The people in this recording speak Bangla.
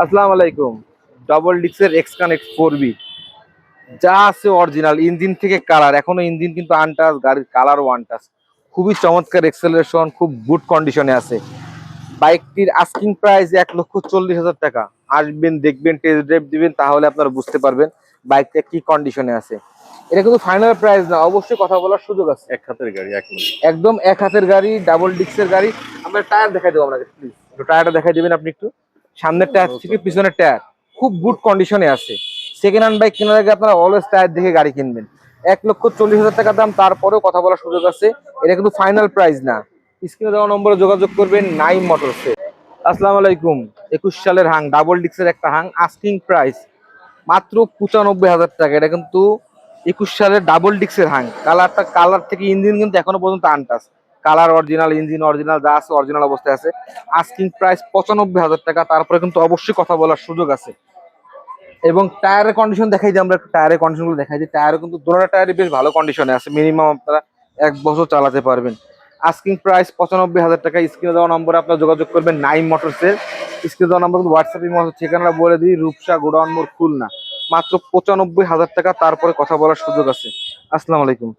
আসসালামু আলাইকুম। ডবল ডিক্সের এক্স কানেক্ট 4B যা আছে অরিজিনাল, ইঞ্জিন থেকে কালার এখনো ইঞ্জিন কিন্তু আনটাচ, গাড়ির কালার ওয়ান টাচ। খুবই চমৎকার এক্সেলারেশন, খুব গুড কন্ডিশনে আছে। বাইকটির আস্কিং প্রাইস 1,40,000 টাকা। আসবেন, দেখবেন, টেস্ট ড্রাইভ দিবেন, তাহলে আপনারা বুঝতে পারবেন বাইকটা কি কন্ডিশনে আছে। এটা কিন্তু ফাইনাল প্রাইস না, অবশ্যই কথা বলার সুযোগ আছে। এক হাতের গাড়ি একদম। একদম এক হাতের গাড়ি, ডাবল ডিক্সের গাড়ি। আমরা টায়ার দেখাই দেবো আপনাকে, প্লিজ একটু টায়ারটা দেখাই দিবেন আপনি একটু। সামনের টায়ার থেকে পিছনের টায়ার খুব গুড কন্ডিশনে আছে। সেকেন্ড হ্যান্ড বাইক কেনার আগে আপনারা অলওয়েজ টায়ার দেখে গাড়ি কিনবেন। 1,40,000 টাকা দাম, তারপরেও কথা বলার সুযোগ আছে। এটা কিন্তু ফাইনাল প্রাইস না। স্ক্রিনে দেওয়া নম্বরে যোগাযোগ করবেন, নাইম মোটরসে। আসসালামু আলাইকুম। 21 সালের হাং, ডাবল ডিক্সের একটা হাং, আস্কিং প্রাইস মাত্র 95,000 টাকা। এটা কিন্তু 21 সালের ডাবল ডিক্সের হাং। কালার থেকে ইঞ্জিন কিন্তু এখনো পর্যন্ত untouch. Colour original, engine original, যা আছে অরিজিনাল অবস্থায় আছে। আস্কিং প্রাইস 95,000 টাকা, তারপরে কিন্তু অবশ্যই কথা বলার সুযোগ আছে। এবং টায়ারের কন্ডিশন দেখাই দিই, আমরা একটু টায়ারের কন্ডিশন গুলো দেখাই দিই। টায়ারও কিন্তু দুটো টায়ারই বেশ ভালো কন্ডিশনে আছে, মিনিমাম আপনারা 1 বছর চালাতে পারবেন। আস্কিং প্রাইস 95,000 টাকা। স্ক্রিনে দেওয়া নম্বরে আপনারা যোগাযোগ করবেন, নাইম মোটরসের। স্ক্রিনে দেওয়া নম্বর কিন্তু হোয়াটসঅ্যাপে ঠিকানা বলে দিই, রূপসা গোডাউন মোড়, খুলনা। মাত্র 95,000 টাকা, তারপরে কথা বলার সুযোগ আছে। আসসালামু আলাইকুম।